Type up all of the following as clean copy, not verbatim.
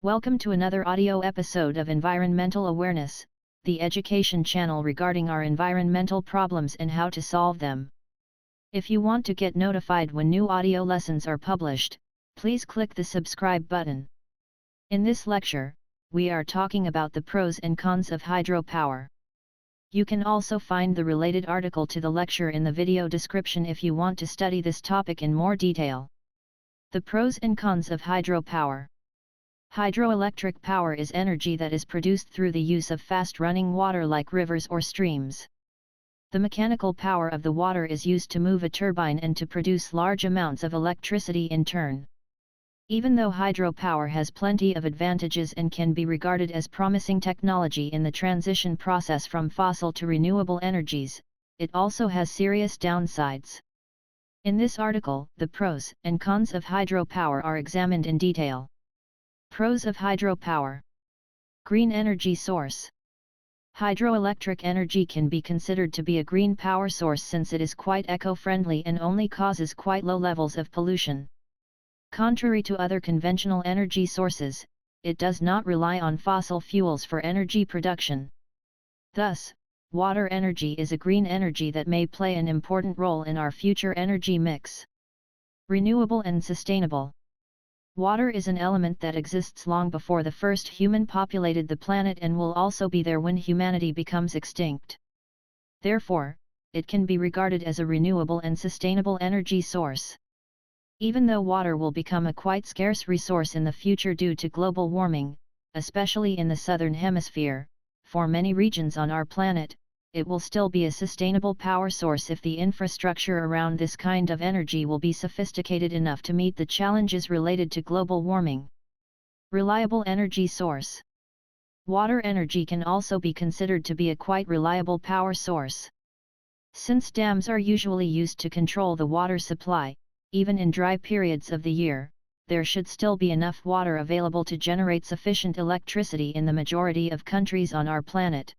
Welcome to another audio episode of Environmental Awareness, the education channel regarding our environmental problems and how to solve them. If you want to get notified when new audio lessons are published, please click the subscribe button. In this lecture, we are talking about the pros and cons of hydropower. You can also find the related article to the lecture in the video description if you want to study this topic in more detail. The pros and cons of hydropower. Hydroelectric power is energy that is produced through the use of fast-running water like rivers or streams. The mechanical power of the water is used to move a turbine and to produce large amounts of electricity in turn. Even though hydropower has plenty of advantages and can be regarded as promising technology in the transition process from fossil to renewable energies, it also has serious downsides. In this article, the pros and cons of hydropower are examined in detail. Pros of hydropower. Green energy source. Hydroelectric energy can be considered to be a green power source since it is quite eco-friendly and only causes quite low levels of pollution. Contrary to other conventional energy sources, it does not rely on fossil fuels for energy production. Thus, water energy is a green energy that may play an important role in our future energy mix. Renewable and sustainable. Water is an element that exists long before the first human populated the planet and will also be there when humanity becomes extinct. Therefore, it can be regarded as a renewable and sustainable energy source. Even though water will become a quite scarce resource in the future due to global warming, especially in the southern hemisphere, for many regions on our planet, it will still be a sustainable power source if the infrastructure around this kind of energy will be sophisticated enough to meet the challenges related to global warming. Reliable energy source. Water energy can also be considered to be a quite reliable power source. Since dams are usually used to control the water supply, even in dry periods of the year, there should still be enough water available to generate sufficient electricity in the majority of countries on our planet.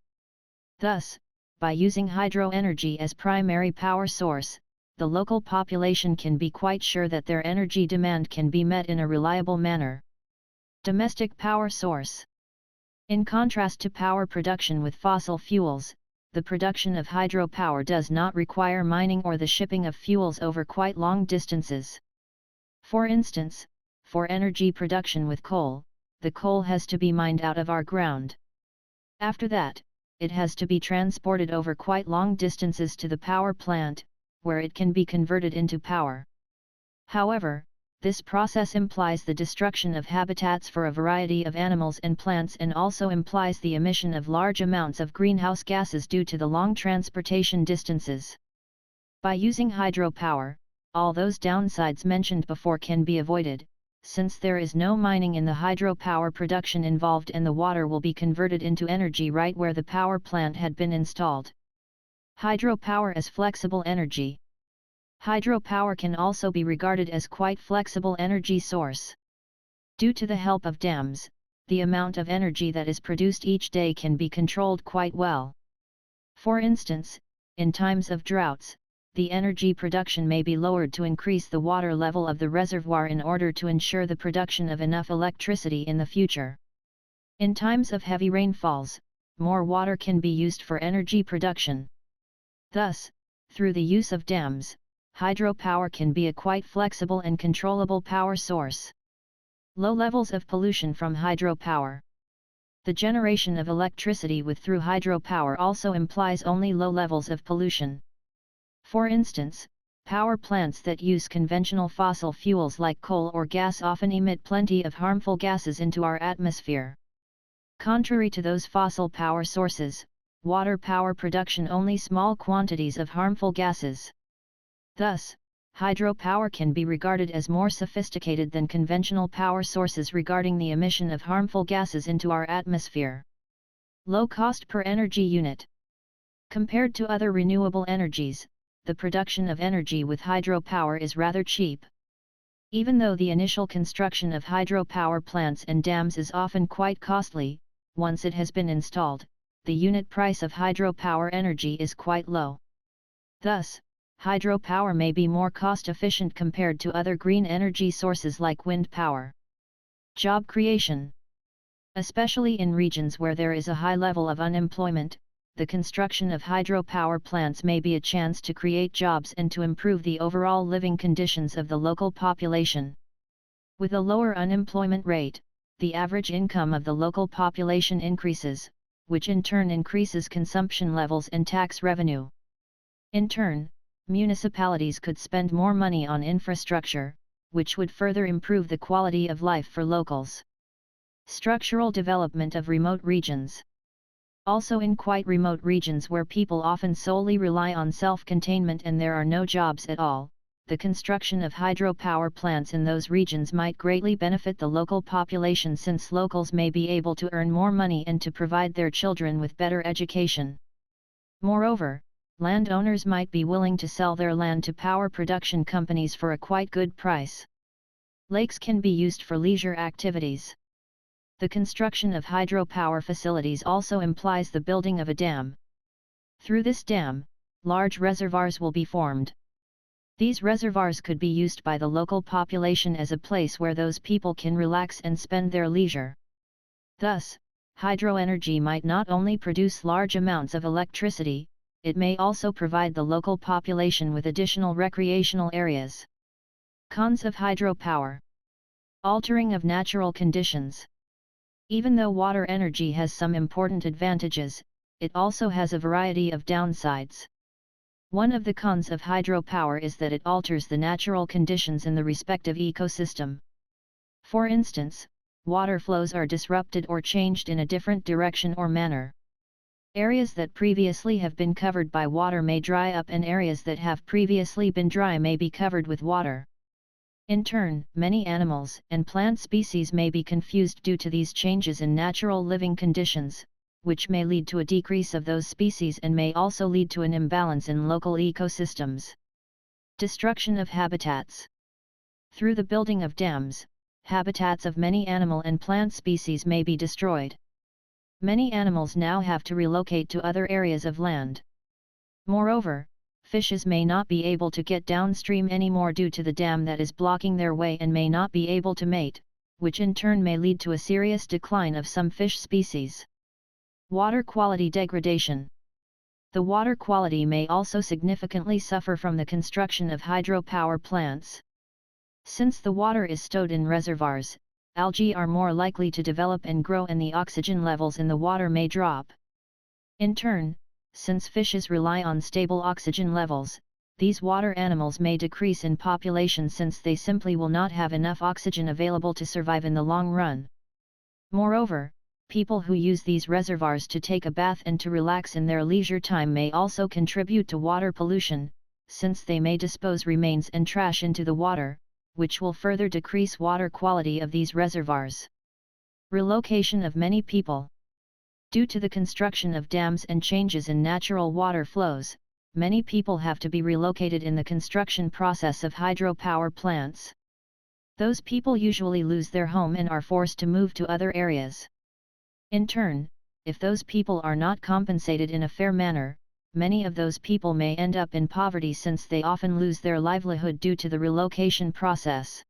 Thus, by using hydro energy as primary power source, the local population can be quite sure that their energy demand can be met in a reliable manner. Domestic power source. In contrast to power production with fossil fuels, the production of hydropower does not require mining or the shipping of fuels over quite long distances. For instance, for energy production with coal, the coal has to be mined out of our ground. After that, it has to be transported over quite long distances to the power plant, where it can be converted into power. However, this process implies the destruction of habitats for a variety of animals and plants and also implies the emission of large amounts of greenhouse gases due to the long transportation distances. By using hydropower, all those downsides mentioned before can be avoided, since there is no mining in the hydropower production involved and the water will be converted into energy right where the power plant had been installed. Hydropower as flexible energy. Hydropower can also be regarded as quite flexible energy source. Due to the help of dams, the amount of energy that is produced each day can be controlled quite well. For instance, in times of droughts, the energy production may be lowered to increase the water level of the reservoir in order to ensure the production of enough electricity in the future. In times of heavy rainfalls, more water can be used for energy production. Thus, through the use of dams, hydropower can be a quite flexible and controllable power source. Low levels of pollution from hydropower. The generation of electricity through hydropower also implies only low levels of pollution. For instance, power plants that use conventional fossil fuels like coal or gas often emit plenty of harmful gases into our atmosphere. Contrary to those fossil power sources, water power production only small quantities of harmful gases. Thus, hydropower can be regarded as more sophisticated than conventional power sources regarding the emission of harmful gases into our atmosphere. Low cost per energy unit. Compared to other renewable energies, the production of energy with hydropower is rather cheap. Even though the initial construction of hydropower plants and dams is often quite costly, once it has been installed, the unit price of hydropower energy is quite low. Thus, hydropower may be more cost-efficient compared to other green energy sources like wind power. Job creation. Especially in regions where there is a high level of unemployment, the construction of hydropower plants may be a chance to create jobs and to improve the overall living conditions of the local population. With a lower unemployment rate, the average income of the local population increases, which in turn increases consumption levels and tax revenue. In turn, municipalities could spend more money on infrastructure, which would further improve the quality of life for locals. Structural development of remote regions. Also in quite remote regions where people often solely rely on self-containment and there are no jobs at all, the construction of hydropower plants in those regions might greatly benefit the local population since locals may be able to earn more money and to provide their children with better education. Moreover, landowners might be willing to sell their land to power production companies for a quite good price. Lakes can be used for leisure activities. The construction of hydropower facilities also implies the building of a dam. Through this dam, large reservoirs will be formed. These reservoirs could be used by the local population as a place where those people can relax and spend their leisure. Thus, hydroenergy might not only produce large amounts of electricity, it may also provide the local population with additional recreational areas. Cons of hydropower. Altering of natural conditions. Even though water energy has some important advantages, it also has a variety of downsides. One of the cons of hydropower is that it alters the natural conditions in the respective ecosystem. For instance, water flows are disrupted or changed in a different direction or manner. Areas that previously have been covered by water may dry up and areas that have previously been dry may be covered with water. In turn, many animals and plant species may be confused due to these changes in natural living conditions, which may lead to a decrease of those species and may also lead to an imbalance in local ecosystems. Destruction of habitats. Through the building of dams, habitats of many animal and plant species may be destroyed. Many animals now have to relocate to other areas of land. Moreover, fishes may not be able to get downstream anymore due to the dam that is blocking their way and may not be able to mate, which in turn may lead to a serious decline of some fish species. Water quality degradation. The water quality may also significantly suffer from the construction of hydropower plants. Since the water is stored in reservoirs, algae are more likely to develop and grow and the oxygen levels in the water may drop. In turn, since fishes rely on stable oxygen levels, these water animals may decrease in population since they simply will not have enough oxygen available to survive in the long run. Moreover, people who use these reservoirs to take a bath and to relax in their leisure time may also contribute to water pollution, since they may dispose remains and trash into the water, which will further decrease water quality of these reservoirs. Relocation of many people. Due to the construction of dams and changes in natural water flows, many people have to be relocated in the construction process of hydropower plants. Those people usually lose their home and are forced to move to other areas. In turn, if those people are not compensated in a fair manner, many of those people may end up in poverty since they often lose their livelihood due to the relocation process.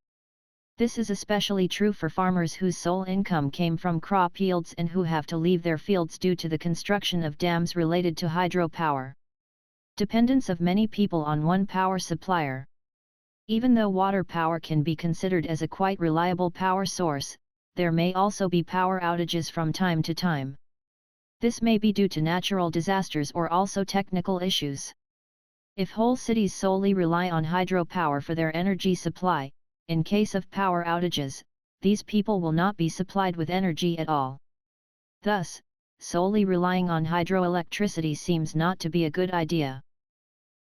This is especially true for farmers whose sole income came from crop yields and who have to leave their fields due to the construction of dams related to hydropower. Dependence of many people on one power supplier. Even though water power can be considered as a quite reliable power source, there may also be power outages from time to time. This may be due to natural disasters or also technical issues. If whole cities solely rely on hydropower for their energy supply, in case of power outages, these people will not be supplied with energy at all. Thus, solely relying on hydroelectricity seems not to be a good idea.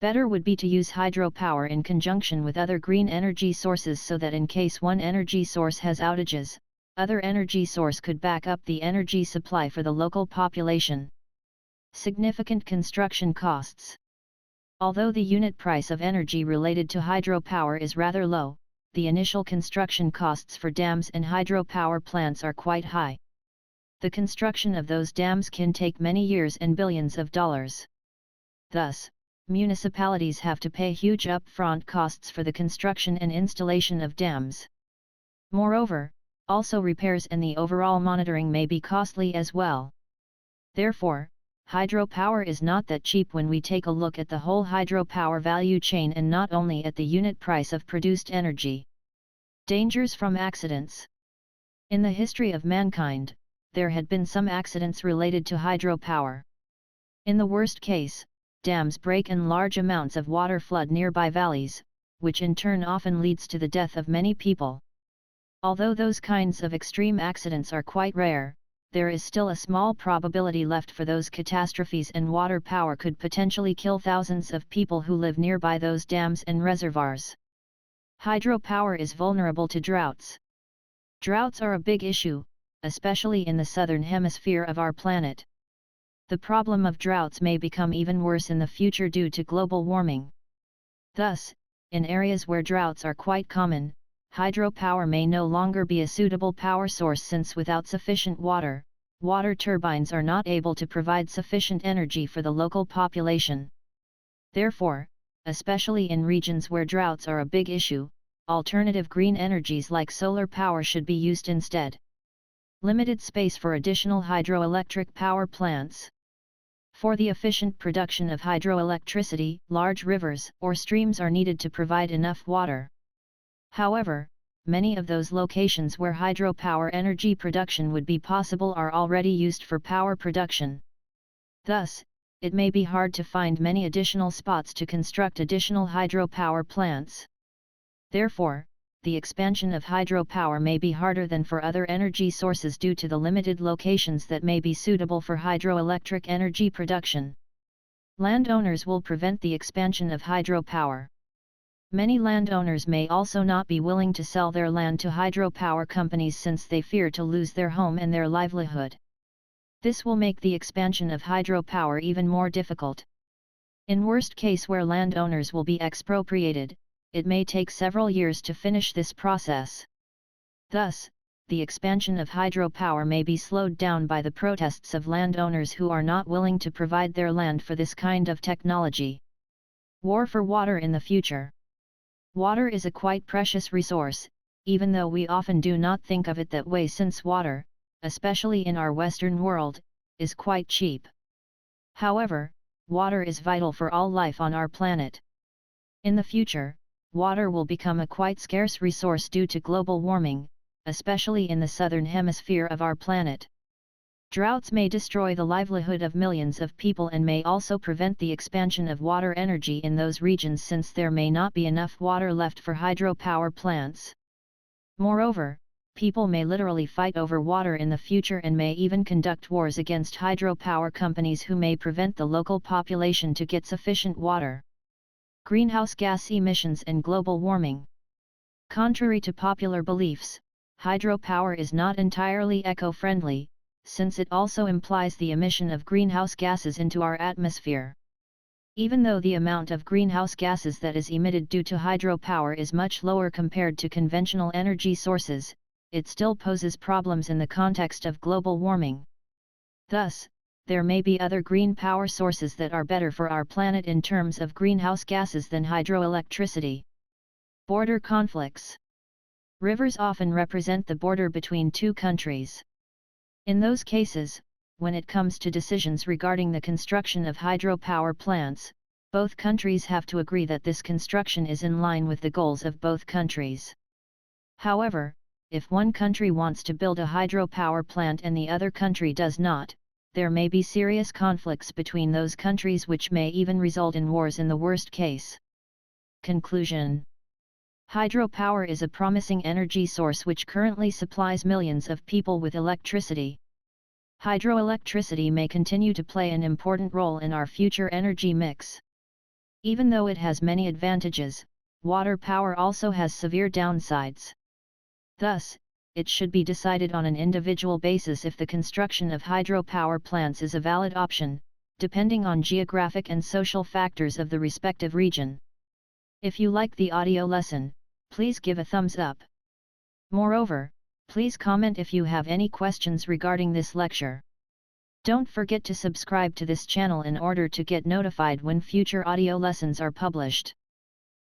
Better would be to use hydropower in conjunction with other green energy sources so that in case one energy source has outages, other energy source could back up the energy supply for the local population. Significant construction costs. Although the unit price of energy related to hydropower is rather low, the initial construction costs for dams and hydropower plants are quite high. The construction of those dams can take many years and billions of dollars. Thus, municipalities have to pay huge upfront costs for the construction and installation of dams. Moreover, Also, repairs and the overall monitoring may be costly as well. Therefore, hydropower is not that cheap when we take a look at the whole hydropower value chain and not only at the unit price of produced energy. Dangers from accidents. In the history of mankind, there had been some accidents related to hydropower. In the worst case, dams break and large amounts of water flood nearby valleys, which in turn often leads to the death of many people. Although those kinds of extreme accidents are quite rare, there is still a small probability left for those catastrophes, and water power could potentially kill thousands of people who live nearby those dams and reservoirs. Hydropower is vulnerable to droughts. Droughts are a big issue, especially in the southern hemisphere of our planet. The problem of droughts may become even worse in the future due to global warming. Thus, in areas where droughts are quite common, hydropower may no longer be a suitable power source, since without sufficient water, water turbines are not able to provide sufficient energy for the local population. Therefore, especially in regions where droughts are a big issue, alternative green energies like solar power should be used instead. Limited space for additional hydroelectric power plants. For the efficient production of hydroelectricity, large rivers or streams are needed to provide enough water. However, many of those locations where hydropower energy production would be possible are already used for power production. Thus, it may be hard to find many additional spots to construct additional hydropower plants. Therefore, the expansion of hydropower may be harder than for other energy sources due to the limited locations that may be suitable for hydroelectric energy production. Landowners will prevent the expansion of hydropower. Many landowners may also not be willing to sell their land to hydropower companies since they fear to lose their home and their livelihood. This will make the expansion of hydropower even more difficult. In worst case, where landowners will be expropriated, it may take several years to finish this process. Thus, the expansion of hydropower may be slowed down by the protests of landowners who are not willing to provide their land for this kind of technology. War for water in the future. Water is a quite precious resource, even though we often do not think of it that way, since water, especially in our Western world, is quite cheap. However, water is vital for all life on our planet. In the future, water will become a quite scarce resource due to global warming, especially in the southern hemisphere of our planet. Droughts may destroy the livelihood of millions of people and may also prevent the expansion of water energy in those regions, since there may not be enough water left for hydropower plants. Moreover, people may literally fight over water in the future and may even conduct wars against hydropower companies who may prevent the local population to get sufficient water. Greenhouse gas emissions and global warming. Contrary to popular beliefs, hydropower is not entirely eco-friendly, since it also implies the emission of greenhouse gases into our atmosphere. Even though the amount of greenhouse gases that is emitted due to hydropower is much lower compared to conventional energy sources, it still poses problems in the context of global warming. Thus, there may be other green power sources that are better for our planet in terms of greenhouse gases than hydroelectricity. Border conflicts. Rivers often represent the border between two countries. In those cases, when it comes to decisions regarding the construction of hydropower plants, both countries have to agree that this construction is in line with the goals of both countries. However, if one country wants to build a hydropower plant and the other country does not, there may be serious conflicts between those countries, which may even result in wars in the worst case. Conclusion. Hydropower is a promising energy source which currently supplies millions of people with electricity. Hydroelectricity may continue to play an important role in our future energy mix. Even though it has many advantages, water power also has severe downsides. Thus, it should be decided on an individual basis if the construction of hydropower plants is a valid option, depending on geographic and social factors of the respective region. If you like the audio lesson, please give a thumbs up. Moreover, please comment if you have any questions regarding this lecture. Don't forget to subscribe to this channel in order to get notified when future audio lessons are published.